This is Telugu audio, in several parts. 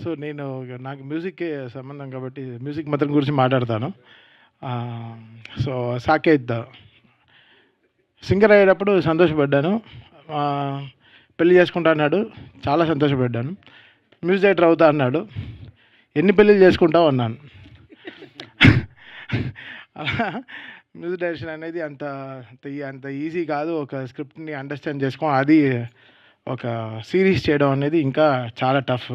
సో నేను నాకు మ్యూజిక్కే సంబంధం కాబట్టి మ్యూజిక్ మాత్రం గురించి మాట్లాడతాను. సో సాకేత్ సింగర్ అయ్యేటప్పుడు సంతోషపడ్డాను. పెళ్లి చేసుకుంటా అన్నాడు, చాలా సంతోషపడ్డాను. మ్యూజిక్ డైరెక్టర్ అవుతా అన్నాడు, ఎన్ని పెళ్ళిళ్ళు చేసుకుంటావు అన్నాను. అలా మ్యూజిక్ డైరెక్షన్ అనేది అంత అంత ఈజీ కాదు. ఒక స్క్రిప్ట్ని అండర్స్టాండ్ చేసుకో, అది ఒక సిరీస్ చేయడం అనేది ఇంకా చాలా టఫ్.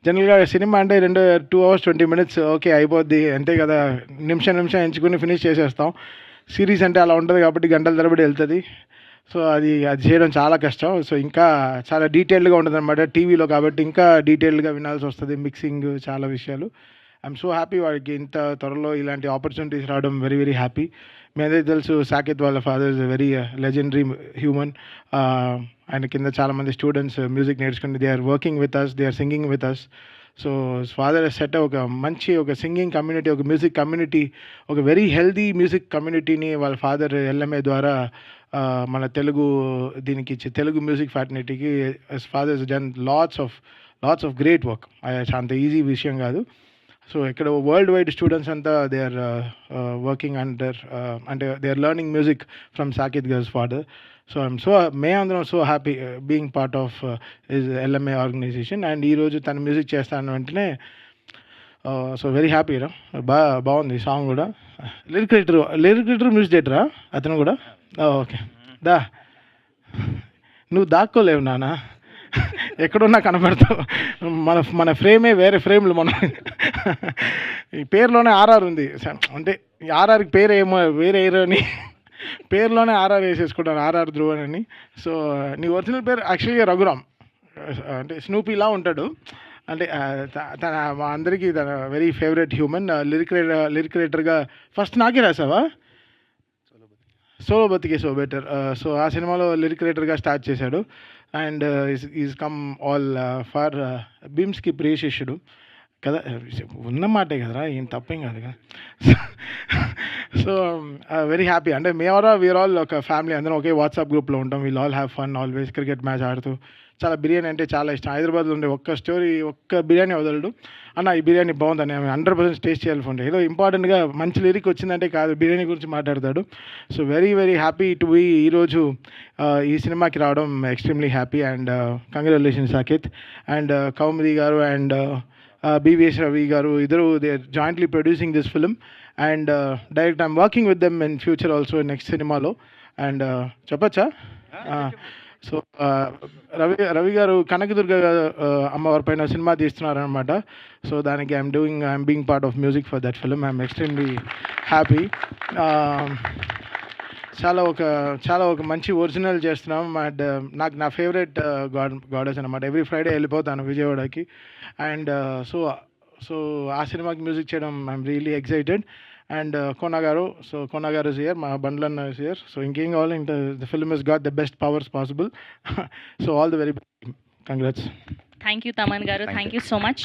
జనరల్గా సినిమా అంటే 2 hours 20 minutes ఓకే అయిపోద్ది అంతే కదా, నిమిషం ఎంచుకుని ఫినిష్ చేసేస్తాం. సిరీస్ అంటే అలా ఉంటుంది కాబట్టి గంటల తరబడి వెళ్తుంది. సో అది చేయడం చాలా కష్టం. సో ఇంకా చాలా డీటెయిల్డ్గా ఉంటుంది అనమాట టీవీలో, కాబట్టి ఇంకా డీటెయిల్డ్గా వినాల్సి వస్తుంది, మిక్సింగ్ చాలా విషయాలు. ఐఎమ్ సో హ్యాపీ వాడికి ఇంత త్వరలో ఇలాంటి ఆపర్చునిటీస్ రావడం. Very very happy. మీ అందరికీ తెలుసు సాకేత్ వాళ్ళ father is very legendary human. ఆయన కింద చాలామంది స్టూడెంట్స్ మ్యూజిక్ నేర్చుకుని they are working with us, they are singing with us. So father set ఒక మంచి ఒక సింగింగ్ కమ్యూనిటీ, ఒక మ్యూజిక్ కమ్యూనిటీ, ఒక వెరీ హెల్దీ మ్యూజిక్ కమ్యూనిటీని వాళ్ళ ఫాదర్ ఎల్ఎంఏ ద్వారా మన తెలుగు దీనికి తెలుగు మ్యూజిక్ ఫ్యాటర్నిటీకి father is done lots of great work. అంత ఈజీ విషయం కాదు. సో ఇక్కడ వరల్డ్ వైడ్ స్టూడెంట్స్ అంతా దే ఆర్ వర్కింగ్ అండర్, అంటే they are learning music from Saketh girls father. So అందరం so happy being part of his LMA organisation. And ఈరోజు తన మ్యూజిక్ చేస్తాను వెంటనే సో వెరీ హ్యాపీ రా. బాగుంది సాంగ్ కూడా. లిరిక్ రైటర్ మ్యూజిక్ డైరెక్టరా అతను కూడా? ఓకే, దా నువ్వు దాక్కోలేవు నాన్న, ఎక్కడున్నా కనపడతావు. మన ఫ్రేమే వేరే ఫ్రేమ్లు. మన ఈ పేరులోనే ఆర్ఆర్ ఉంది, అంటే ఆర్ఆర్కి పేరు ఏమో వేరే అని పేరులోనే ఆర్ఆర్ వేసేసుకుంటాను, ఆర్ఆర్ ధ్రువన్ అని. సో నీ ఒరిజినల్ పేరు యాక్చువల్గా రఘురామ్, అంటే స్నూపీలా ఉంటాడు. అంటే తన మా అందరికీ తన వెరీ ఫేవరెట్ హ్యూమన్. లిరిక్ రైటర్గా ఫస్ట్ నాకే రాసావా? సోలో బతికే సో బెటర్. సో ఆ సినిమాలో లిరిక్ రైటర్గా స్టార్ట్ చేశాడు. And is come all for భీమ్స్కి ప్రియశిష్యుడు కదా, ఉన్నమాటే కదరా, ఏం తప్పేం కాదు కదా. So very happy. అంటే వీఆర్ ఆల్ ఒక ఫ్యామిలీ, అందరం ఒకే వాట్సాప్ గ్రూప్లో ఉంటాం. We'll all have fun always. Cricket match ఆడుతూ చాలా బిర్యానీ అంటే చాలా ఇష్టం. హైదరాబాద్లో ఉండే ఒక్క బిర్యానీ వదలడు, అన్న ఈ బిర్యానీ బాగుందని 100% టేస్ట్ చేయాలి ఉండే. ఏదో ఇంపార్టెంట్గా మంచి లిరిక్ వచ్చిందంటే కాదు, బిర్యానీ గురించి మాట్లాడతాడు. So very very happy to be ఈరోజు ఈ సినిమాకి రావడం. Extremely happy. And congratulations Saketh. And Kaumudi garu and BVS Ravi garu ఇద్దరు they are jointly producing this film. And direct I'm working with them in future also next సినిమాలో. అండ్ చెప్పచ్చా? సో రవి గారు కనకదుర్గ అమ్మవారి పైన సినిమా తీస్తున్నారనమాట. సో దానికి I'm being part of music for that film. I'm extremely happy. చాలా ఒక మంచి ఒరిజినల్ చేస్తున్నాం. అండ్ నాకు నా ఫేవరెట్ గాడెస్ అనమాట. ఎవ్రీ ఫ్రైడే వెళ్ళిపోతాను విజయవాడకి. అండ్ సో ఆ సినిమాకి మ్యూజిక్ చేయడం ఐఎమ్ రియలీ ఎక్సైటెడ్. అండ్ కోన గారు ఇస్ హియర్, మా బండ్లన్న ఇస్ హియర్. సో ఇంకేం కావాలి, the film is got the best powers possible. So all the very congrats. Thank you Thaman గారు, థ్యాంక్ యూ సో మచ్.